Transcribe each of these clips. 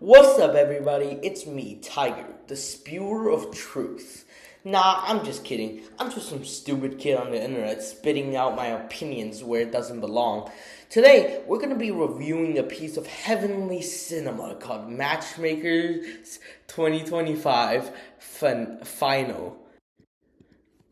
What's up, everybody? It's me, Tiger, the spewer of truth. Nah, I'm just kidding. I'm just some stupid kid on the internet spitting out my opinions where it doesn't belong. Today, we're going to be reviewing a piece of heavenly cinema called Matchmakers 2025 Final.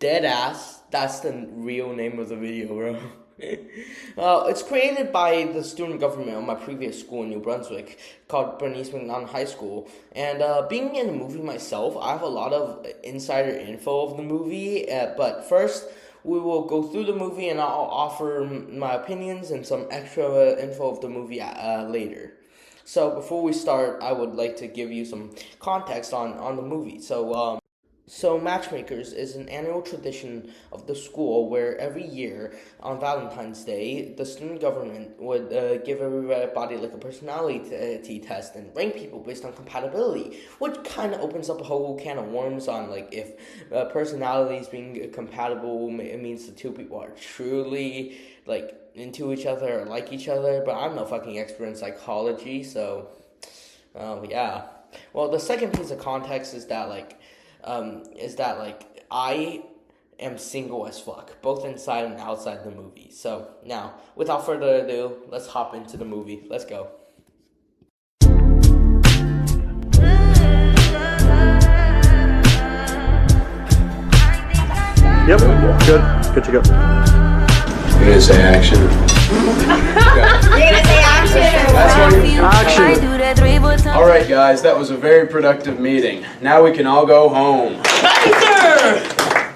Deadass, that's the real name of the video, bro. It's created by the student government of my previous school in New Brunswick called Bernice McNaughton High School. And being in the movie myself, I have a lot of insider info of the movie. But first, we will go through the movie and I'll offer my opinions and some extra info of the movie later. So before we start, I would like to give you some context on the movie. So Matchmakers is an annual tradition of the school where every year on Valentine's Day, the student government would give everybody like a personality test and rank people based on compatibility, which kind of opens up a whole can of worms on like if personalities being compatible means the two people are truly like into each other or like each other. But I'm no fucking expert in psychology, so yeah. Well, the second piece of context is that I am single as fuck, both inside and outside the movie. So now, without further ado, let's hop into the movie. Let's go. Yep, good to go. You're gonna say action. You're gonna say action. Action. All right, guys, that was a very productive meeting. Now we can all go home.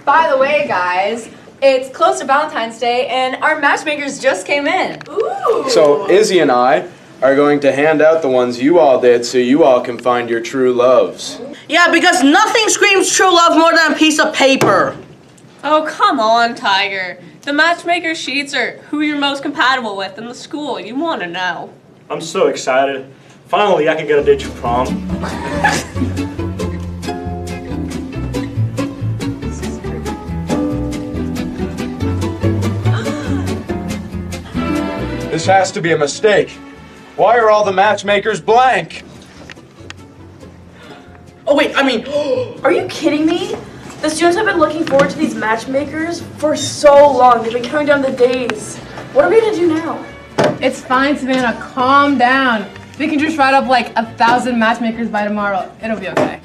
By the way, guys, it's close to Valentine's Day, and our matchmakers just came in. Ooh. So Izzy and I are going to hand out the ones you all did so you all can find your true loves. Yeah, because nothing screams true love more than a piece of paper. Oh, come on, Tiger. The matchmaker sheets are who you're most compatible with in the school. You want to know. I'm so excited. Finally, I can get a date to prom. This has to be a mistake. Why are all the matchmakers blank? Oh wait, Are you kidding me? The students have been looking forward to these matchmakers for so long. They've been counting down the days. What are we gonna do now? It's fine, Savannah. Calm down. We can just write up like 1,000 matchmakers by tomorrow. It'll be okay.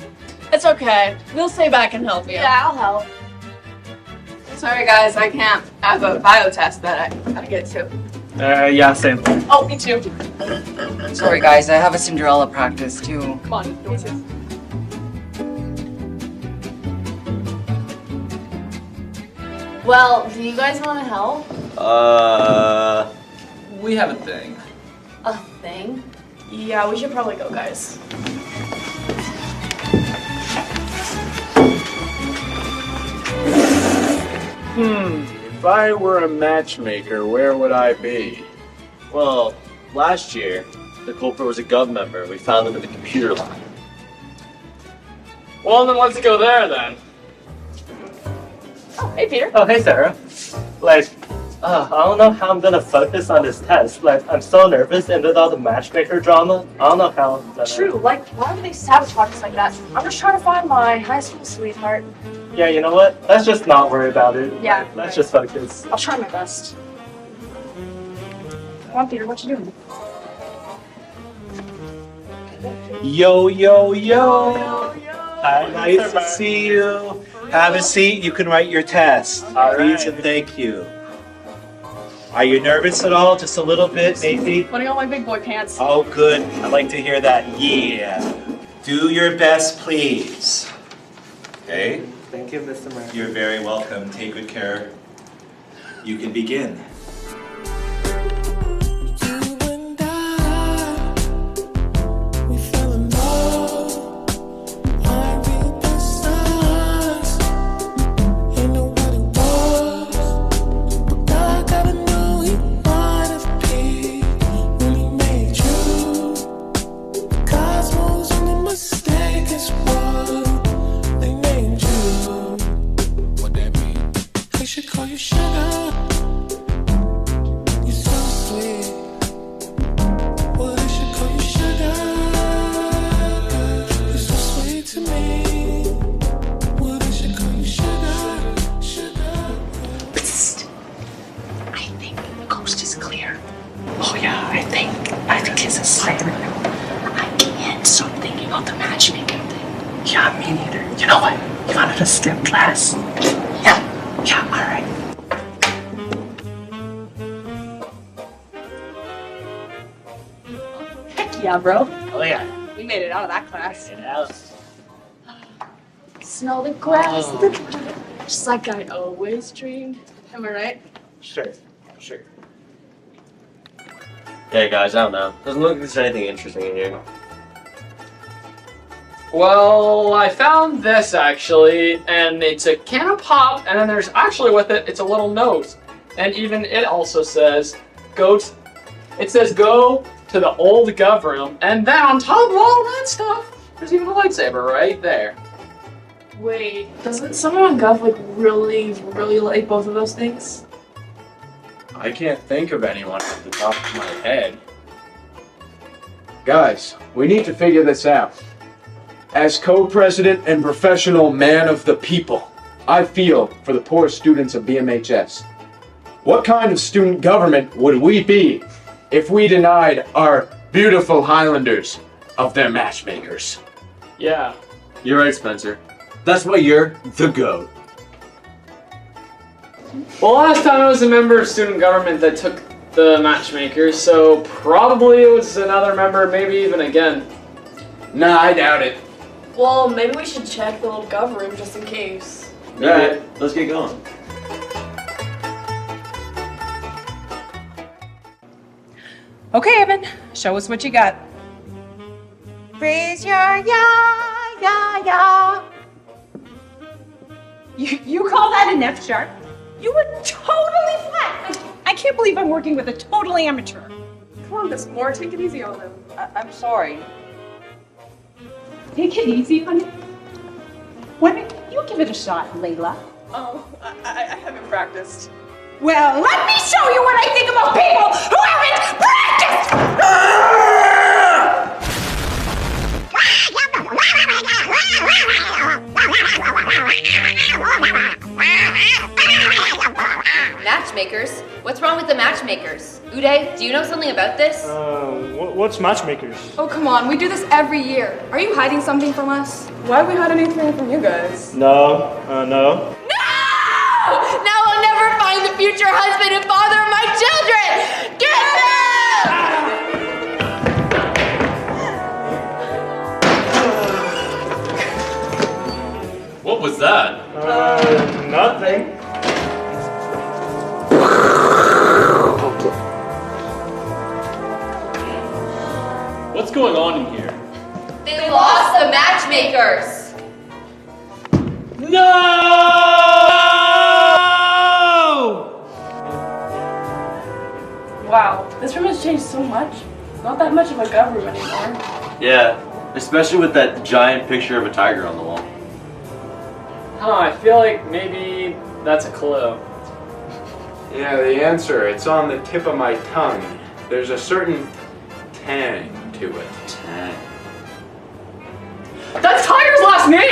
It's okay. We'll stay back and help you. Yeah, I'll help. Sorry, guys. I can't. I have a bio test that I gotta get to. Yeah, same. Oh, me too. Sorry guys, I have a Cinderella practice too. Come on. Me too. Well, do you guys want to help? We have a thing. A thing? Yeah, we should probably go, guys. If I were a matchmaker, where would I be? Well, last year, the culprit was a Gov member. We found him in the computer lab. Well, then let's go there then. Oh, hey, Peter. Oh, hey, Sarah. I don't know how I'm gonna focus on this test. I'm so nervous, and with all the matchmaker drama, I don't know how I'm gonna... True, why would they sabotage us like that? I'm just trying to find my high school sweetheart. Yeah, you know what? Let's just not worry about it. Yeah. Let's just focus. I'll try my best. Come on, Peter, what you doing? Yo, yo, yo. Hi, nice to see you. Have a seat. You can write your test. Please and thank you. Are you nervous at all? Just a little bit, maybe? Putting on my big boy pants. Oh, good. I like to hear that. Yeah. Do your best, please. Okay? Thank you, Mr. Mayor. You're very welcome. Take good care. You can begin. Call you sugar. Oh yeah, I think he's a sniper. I can't stop thinking about the matchmaking thing. Yeah, me neither. You know what? You wanted to skip class? Yeah, alright. Heck yeah, bro. Oh yeah. We made it out of that class. Smell the grass. Just like I always dreamed. Am I right? Sure. Hey guys, I don't know. Doesn't look like there's anything interesting in here. Well, I found this actually, and it's a can of pop, and then there's actually with it, it's a little note. And even it also says, go to the old gov room, and then on top of all that stuff, there's even a lightsaber right there. Wait, doesn't someone on Gov like really like both of those things? I can't think of anyone off the top of my head. Guys, we need to figure this out. As co-president and professional man of the people, I feel for the poor students of BMHS. What kind of student government would we be if we denied our beautiful Highlanders of their matchmakers? Yeah. You're right, Spencer. That's why you're the GOAT. Well, last time I was a member of student government that took the matchmakers, so probably it was another member, maybe even again. Nah, I doubt it. Well, maybe we should check the little Gov room just in case. Alright, let's get going. Okay, Evan, show us what you got. Raise your ya. You call that an F sharp? You were totally flat. I can't believe I'm working with a total amateur. Come on, Miss Moore, take it easy on them. I'm sorry. Take it easy, honey. Why don't you give it a shot, Layla? Oh, I haven't practiced. Well, let me show you what I think about people who haven't Matchmakers? What's wrong with the matchmakers? Uday, do you know something about this? What's matchmakers? Oh, come on. We do this every year. Are you hiding something from us? Why would we hide anything from you guys? No. No! Now I'll never find the future husband and father of my children! Get them! What was that? Nothing. What's going on in here? They lost the matchmakers! No! Wow, this room has changed so much. Not that much of a Gov room anymore. Yeah, especially with that giant picture of a tiger on the wall. I feel like maybe that's a clue. Yeah, the answer, it's on the tip of my tongue. There's a certain tang to it. Tang. That's Tiger's last name!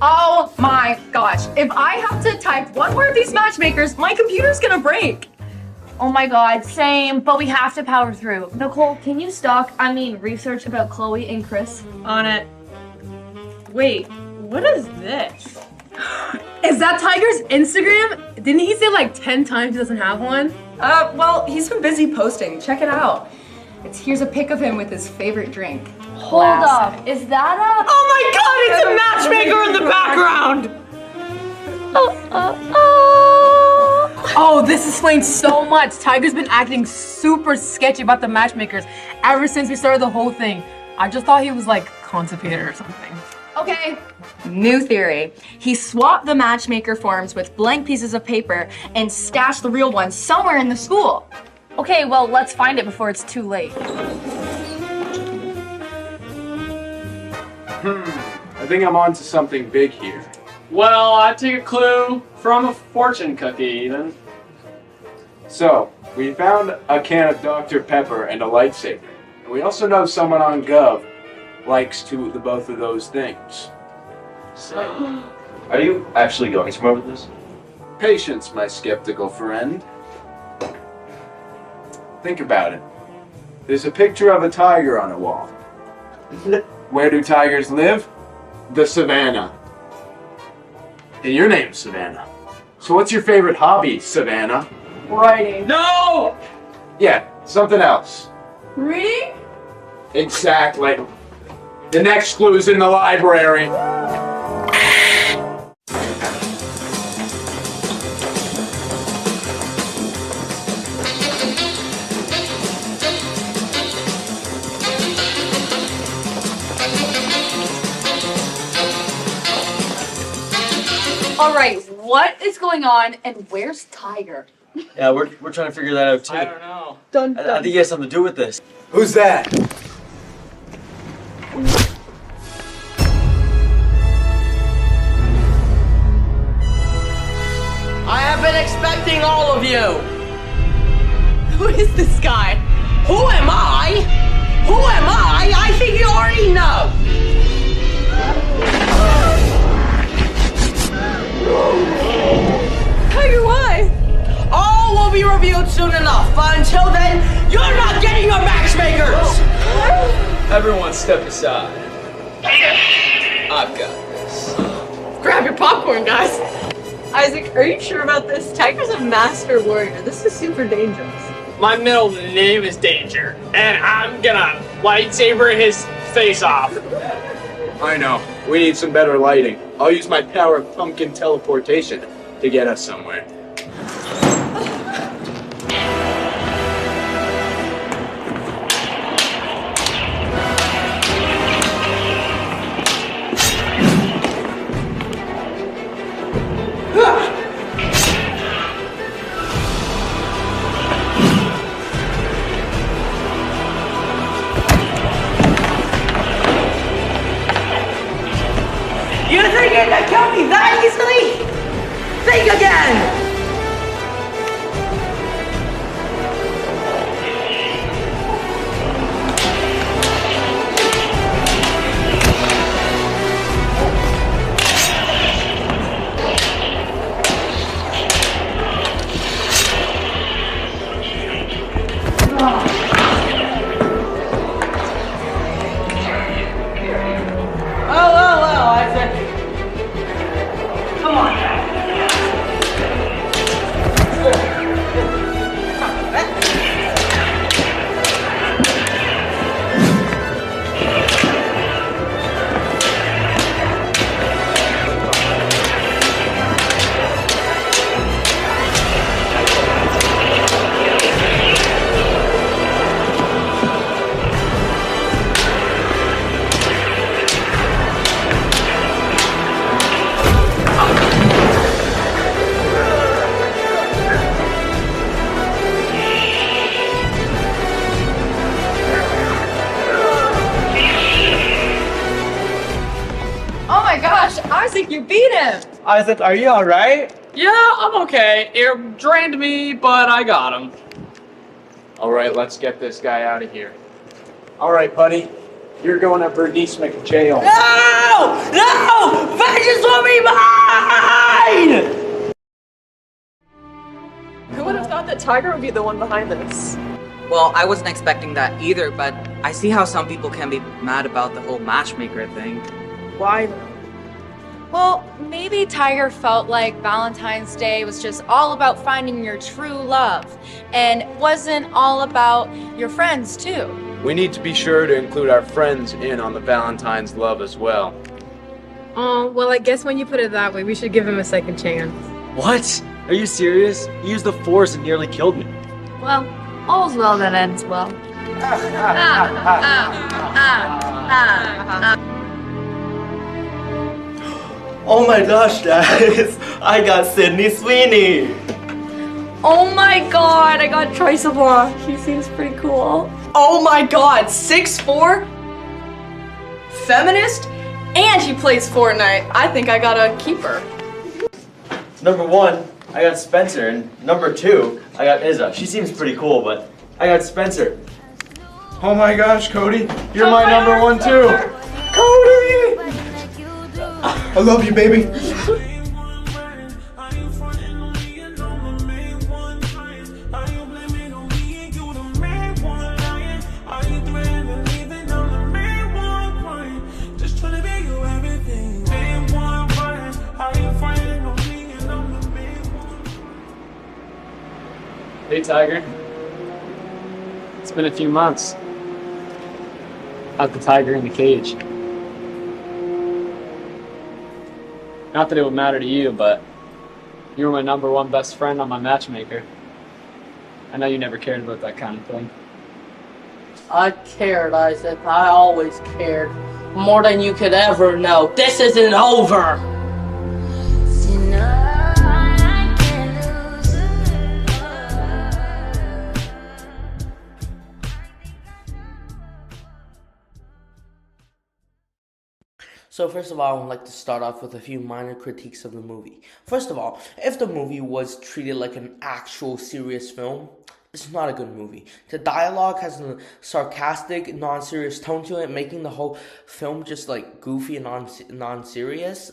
Oh my gosh. If I have to type one more of these matchmakers, my computer's gonna break. Oh my god, same, but we have to power through. Nicole, can you research about Chloe and Chris? On it. Wait, what is this? Is that Tiger's Instagram? Didn't he say like 10 times he doesn't have one? Well, he's been busy posting. Check it out. Here's a pic of him with his favorite drink. Hold up, is that a... Oh my god, it's a matchmaker in the background! Oh, this explains so much. Tiger's been acting super sketchy about the matchmakers ever since we started the whole thing. I just thought he was like constipated or something. Okay, new theory. He swapped the matchmaker forms with blank pieces of paper and stashed the real ones somewhere in the school. Okay, well, let's find it before it's too late. I think I'm onto something big here. Well, I take a clue from a fortune cookie, even. So, we found a can of Dr. Pepper and a lightsaber. And we also know someone on Gov likes both of those things. Are you actually going somewhere with this? Patience, my skeptical friend. Think about it. There's a picture of a tiger on a wall. Where do tigers live? The savannah. And your name's Savannah. So what's your favorite hobby, Savannah? Writing. No! Yeah, something else. Reading? Exactly. The next clue's in the library. All right, what is going on and where's Tiger? Yeah, we're trying to figure that out too. I don't know. I think he has something to do with this. Who's that? I have been expecting all of you. Who is this guy? Who am I? Who am I? I think you already know. Tiger, why? All will be revealed soon enough, but until then, you're not getting your matchmakers! Everyone step aside. I've got this. Grab your popcorn, guys. Isaac, are you sure about this? Tiger's a master warrior. This is super dangerous. My middle name is Danger, and I'm gonna lightsaber his face off. I know. We need some better lighting. I'll use my power of pumpkin teleportation to get us somewhere. You think you can kill me that easily? Think again! Oh, Isaac. Come on now. Oh my gosh, Isaac, you beat him! Isaac, are you alright? Yeah, I'm okay. It drained me, but I got him. All right, let's get this guy out of here. All right, buddy. You're going to Bernice McJail. No! No! Vengeance will be mine! Who would have thought that Tiger would be the one behind this? Well, I wasn't expecting that either, but I see how some people can be mad about the whole matchmaker thing. Why though? Well, maybe Tiger felt like Valentine's Day was just all about finding your true love and wasn't all about your friends too. We need to be sure to include our friends in on the Valentine's love as well. Oh, well, I guess when you put it that way, we should give him a second chance. What? Are you serious? He used the Force and nearly killed me. Well, all's well that ends well. Oh my gosh, guys! I got Sydney Sweeney! Oh my god, I got Troye Sivan. He seems pretty cool. Oh my god, 6'4"? Feminist? And she plays Fortnite. I think I gotta keep her. Number 1, I got Spencer, and number 2, I got Izza. She seems pretty cool, but I got Spencer. Oh my gosh, Cody. You're my number one too. Cody! I love you, baby. Hey, Tiger. It's been a few months. How's the tiger in the cage? Not that it would matter to you, but you were my number one best friend on my matchmaker. I know you never cared about that kind of thing. I cared, Isaac. I always cared. More than you could ever know. This isn't over! So first of all, I would like to start off with a few minor critiques of the movie. First of all, if the movie was treated like an actual serious film, it's not a good movie. The dialogue has a sarcastic, non-serious tone to it, making the whole film just like goofy and unserious.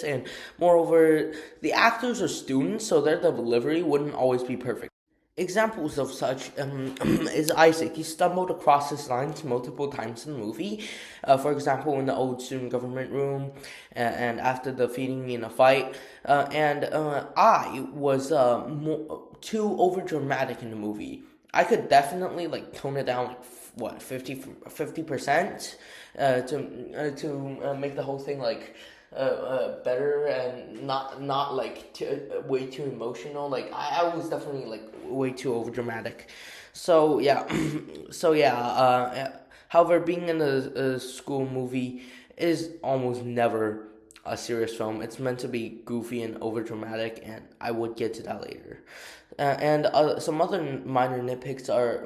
And moreover, the actors are students, so their delivery wouldn't always be perfect. Examples of such is Isaac. He stumbled across his lines multiple times in the movie. For example, in the old student government room, and after defeating in a fight. I was too overdramatic in the movie. I could definitely tone it down 50% to make the whole thing better and not way too emotional. I was definitely way too overdramatic. So yeah, however, being in a school movie is almost never a serious film. It's meant to be goofy and overdramatic, and I would get to that later. Some other minor nitpicks are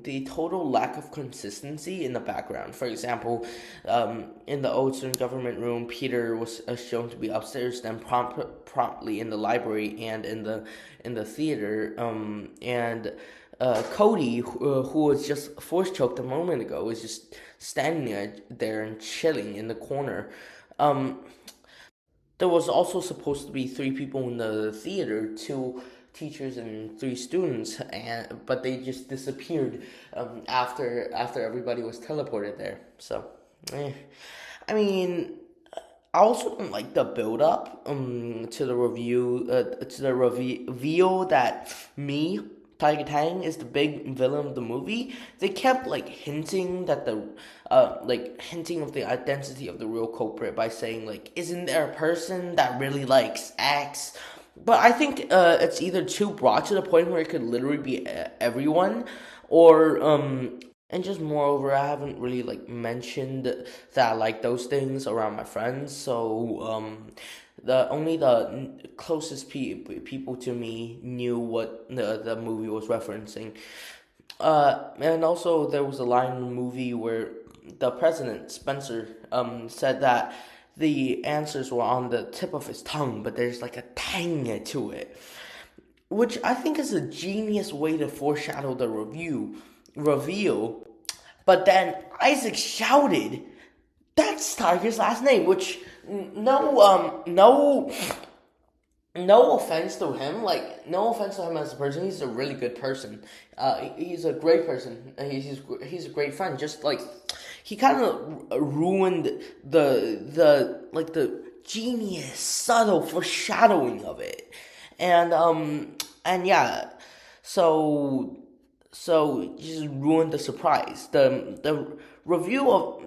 the total lack of consistency in the background. For example, in the old student government room, Peter was shown to be upstairs, then promptly in the library and in the theater. Cody, who was just force choked a moment ago, is just standing there and chilling in the corner. There was also supposed to be 3 people in the theater, 2 teachers and 3 students, but they just disappeared after everybody was teleported there. So, I mean, I also don't like the build up to the reveal that Tiger Tang is the big villain of the movie. They kept hinting that hinting of the identity of the real culprit by saying isn't there a person that really likes X? But I think it's either too broad to the point where it could literally be everyone, or and just moreover, I haven't really mentioned that I like those things around my friends. So the closest people to me knew what the movie was referencing. And also there was a line in the movie where the president, Spencer, said that the answers were on the tip of his tongue, but there's a tang to it, which I think is a genius way to foreshadow the reveal. But then Isaac shouted, "That's Tiger's last name," which no offense to him, no offense to him as a person. He's a really good person. He's a great person. He's a great friend. Just he kind of ruined the genius, subtle foreshadowing of it, and yeah, so just ruined the surprise. The reveal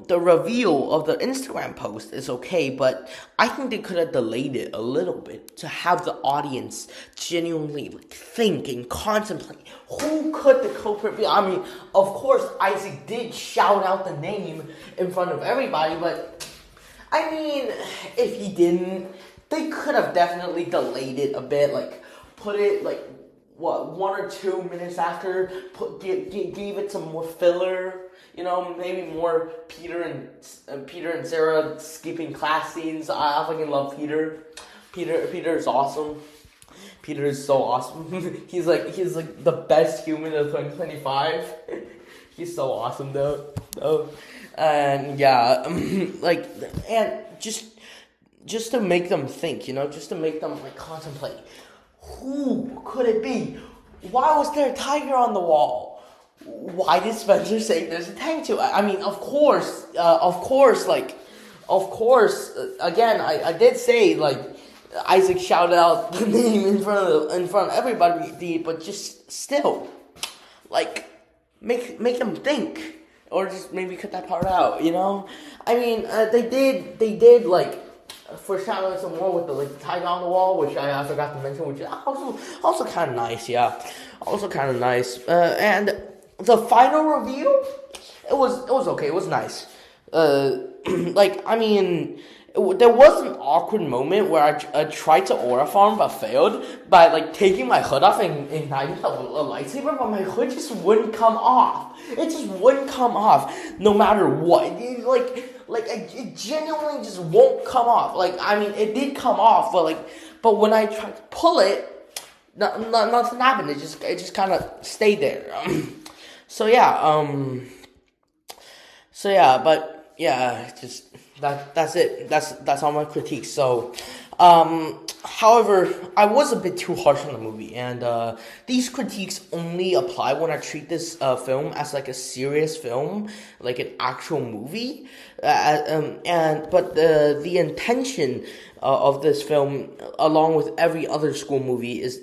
of the Instagram post is okay, but I think they could have delayed it a little bit to have the audience genuinely think and contemplate who could the culprit be. I mean, of course, Isaac did shout out the name in front of everybody, but I mean, if he didn't, they could have definitely delayed it a bit, put it 1 or 2 minutes after, gave it some more filler. Maybe more Peter and Sarah skipping class scenes. I fucking love Peter. Peter is awesome. Peter is so awesome. he's the best human of 2025. He's so awesome though. And yeah, and just to make them think, just to make them contemplate. Who could it be? Why was there a tiger on the wall? Why did Spencer say there's a tang to it? I mean, of course, again, I did say, Isaac shouted out the name in front of everybody, but just still, like, make them think, or just maybe cut that part out, you know? I mean, they did like foreshadowing some more with the tiger on the wall, which I forgot to mention, which is also kind of nice, yeah, also kind of nice. And the final reveal, it was okay, it was nice. Like, I mean, there was an awkward moment where I tried to aura farm but failed by like taking my hood off and igniting a lightsaber, but my hood just wouldn't come off. It just wouldn't come off no matter what. It genuinely just won't come off. Like, I mean, it did come off, but when I tried to pull it, nothing happened. It just kind of stayed there. So just that's it. That's all my critiques. So, however, I was a bit too harsh on the movie, and these critiques only apply when I treat this film as like a serious film, like an actual movie. But the intention of this film, along with every other school movie, is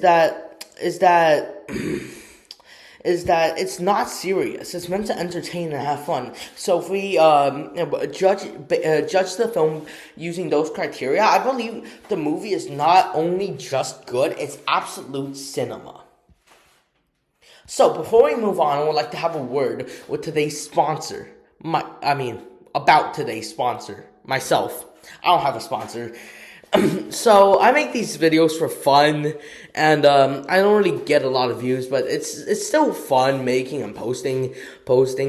that it's not serious. It's meant to entertain and have fun. So if we judge the film using those criteria, I believe the movie is not only just good, it's absolute cinema. So before we move on, I would like to have a word with today's sponsor. About today's sponsor, myself. I don't have a sponsor. So I make these videos for fun, and I don't really get a lot of views, but it's still fun making and posting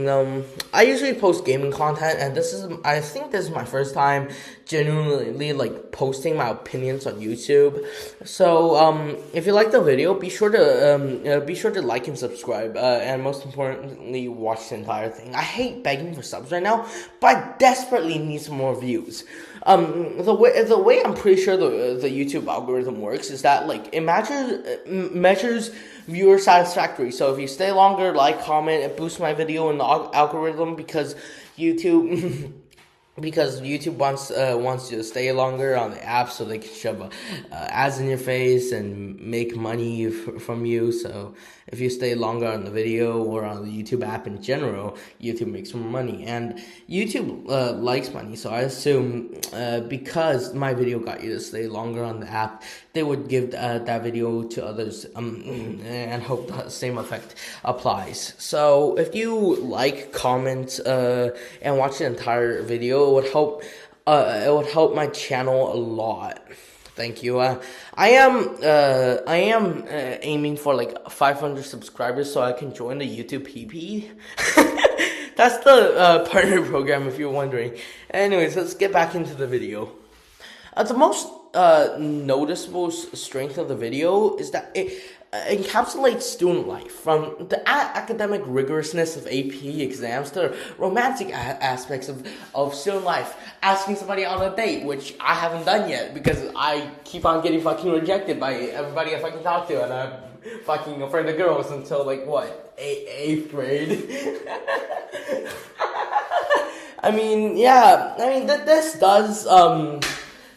them. I usually post gaming content, and I think this is my first time genuinely like posting my opinions on YouTube. So if you like the video, be sure to like and subscribe, and most importantly, watch the entire thing. I hate begging for subs right now, but I desperately need some more views. The way I'm pretty sure the YouTube algorithm works is that like it measures viewer satisfactory. So if you stay longer, like, comment, it boosts my video in the algorithm because YouTube wants you to stay longer on the app so they can shove ads in your face and make money from you. So if you stay longer on the video or on the YouTube app in general, YouTube makes more money, and YouTube likes money. So I assume because my video got you to stay longer on the app, they would give that video to others and hope the same effect applies. So if you like, comment, and watch the entire video, it would help my channel a lot. Thank you. I am aiming for like 500 subscribers so I can join the YouTube PP. That's the partner program, if you're wondering. Anyways, let's get back into the video. The most noticeable strength of the video is that it encapsulates student life, from the academic rigorousness of AP exams to romantic aspects of student life. Asking somebody on a date, which I haven't done yet because I keep on getting fucking rejected by everybody I fucking talk to, and I'm fucking afraid of girls until like what, 8th grade.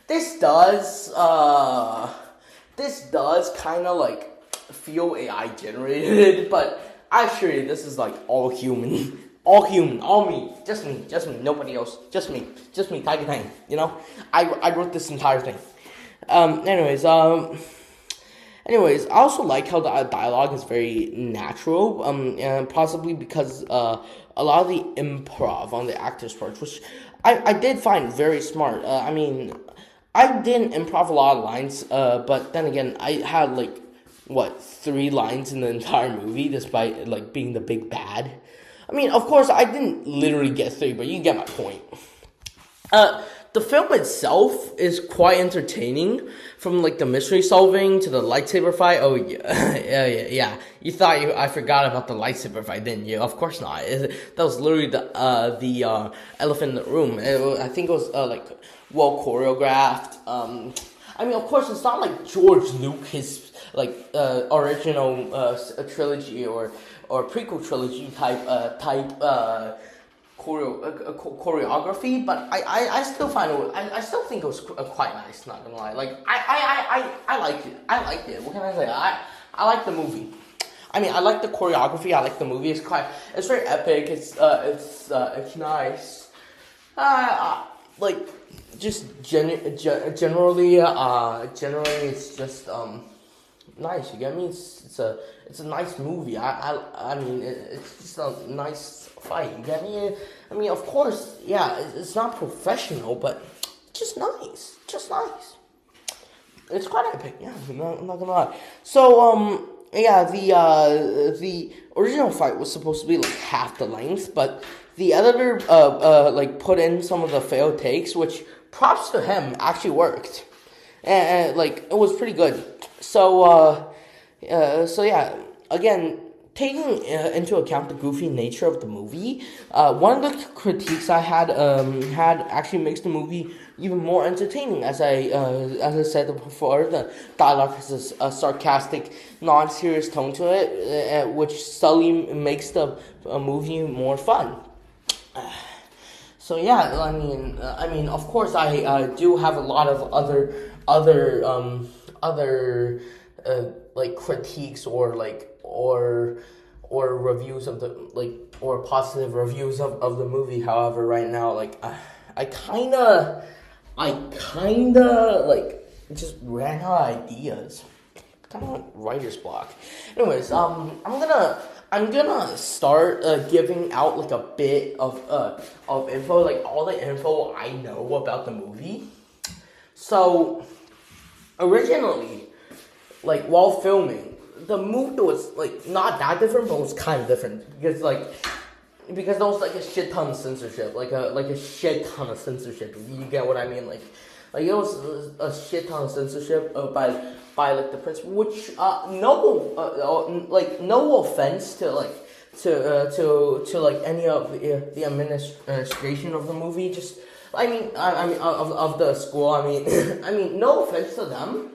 This does kind of like feel AI generated, but I assure you this is like all human, all me, just me, nobody else, just me, Tiger Tang, you know? I wrote this entire thing. Anyways, I also like how the dialogue is very natural, and possibly because a lot of the improv on the actors' parts, which I did find very smart. I didn't improv a lot of lines, but then again, I had like 3 lines in the entire movie, despite like being the big bad. I mean, of course, I didn't literally get 3, but you get my point. The film itself is quite entertaining, from like the mystery solving to the lightsaber fight. Oh yeah. You thought I forgot about the lightsaber fight, didn't you? Of course not. That was literally the elephant in the room. I think it was like well choreographed. Of course, it's not like George Lucas like original trilogy or prequel trilogy type choreography, but I still find it. I still think it was quite nice. Not gonna lie, like I liked it. I liked it. What can I say? I like the movie. I mean, I like the choreography. I like the movie. It's very epic. It's nice. Like just generally, it's just nice. You get me? It's a nice movie. I mean, it's just a nice fight. You get me? I mean, of course, yeah. It's not professional, but just nice. Just nice. It's quite epic. Yeah, I'm not gonna lie. So yeah, the original fight was supposed to be like half the length, but the editor like put in some of the failed takes, which props to him, actually worked, and like it was pretty good. So yeah, again, taking into account the goofy nature of the movie, one of the critiques I had actually makes the movie even more entertaining. As I said before, the dialogue has a sarcastic, non-serious tone to it, which subtly makes the movie more fun. So yeah, I mean, of course, I do have a lot of other like critiques or reviews of the or positive reviews of the movie. However, right now, like I kinda like just ran out of ideas. Kind of like writer's block. Anyways, I'm gonna start giving out like a bit of info, like all the info I know about the movie. So originally, like while filming, the movie was like not that different, but it was kind of different because there was like a shit ton of censorship, like a shit ton of censorship. If you get what I mean, like it was a shit ton of censorship by like the principal, which no offense to like any of the administration of the movie, just I mean of the school. I mean no offense to them,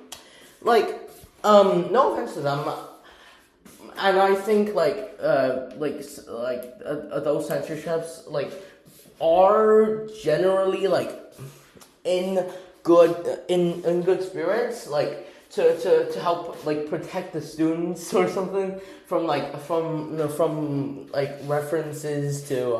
no offense to them. And I think those censorships like are generally like in good spirits, like to help like protect the students or something from references to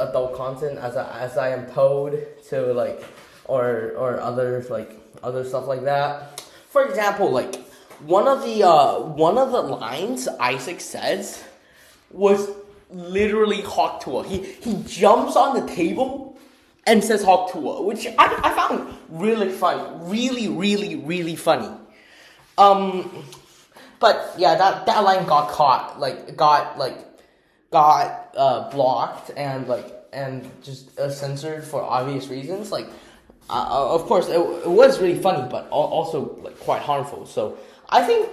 adult content as I am told to like or other stuff like that. For example, like one of the lines Isaac says was literally Hawk Tuah. He jumps on the table and says Hawk Tuah, which I found really funny, really funny. But yeah, that line got caught, got blocked and just censored for obvious reasons. Like, of course, it was really funny, but also like quite harmful. So I think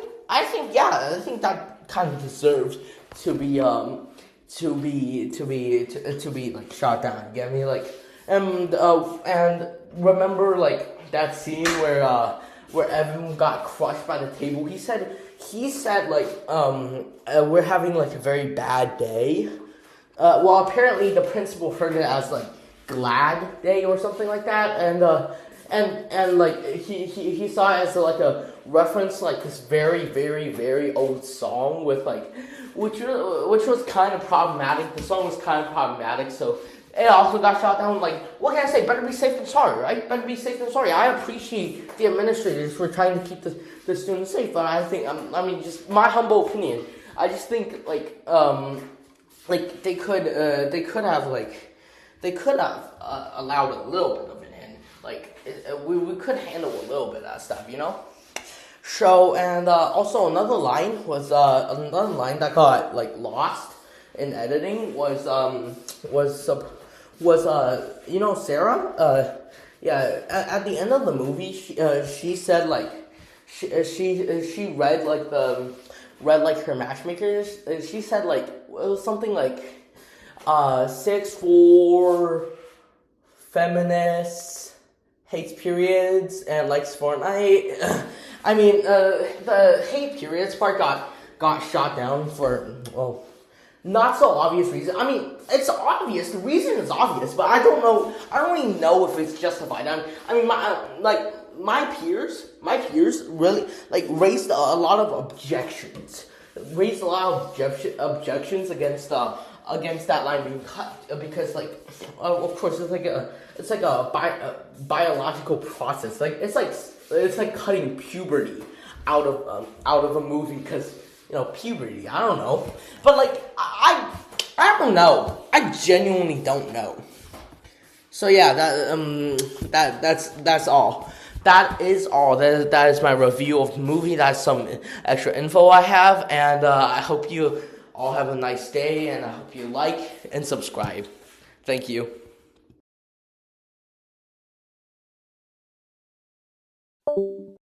that kind of deserves to be like shot down. You get me? Like, and remember like that scene where Evan got crushed by the table. He said like we're having like a very bad day. Well, apparently the principal heard it as like glad day or something like that, and like he saw it as like a reference to like this very old song with like which was kind of problematic. The song was kind of problematic, so it also got shot down. Like, what can I say? Better be safe than sorry, right? Better be safe than sorry. I appreciate the administrators for trying to keep the students safe, but I think I mean just my humble opinion. I just think like they could have allowed a little bit of it in. Like we could handle a little bit of that stuff, you know. So and also another line that got like lost in editing was you know Sarah. Yeah, at the end of the movie, she said like she read her matchmakers. She said like it was something like 6 for feminists, hates periods, and likes Fortnite. I mean, the hate periods part got shot down for not so obvious reason. I mean, it's obvious. The reason is obvious, but I don't know. I don't really know if it's justified. My peers really raised a lot of objections. Raised a lot of objections against that line being cut because of course it's like a biological process. It's like cutting puberty out of a movie because puberty. I don't know, but I don't know. I genuinely don't know. So yeah, that's all. That is all. That is my review of the movie. That's some extra info I have, and I hope you all have a nice day, and I hope you like and subscribe. Thank you.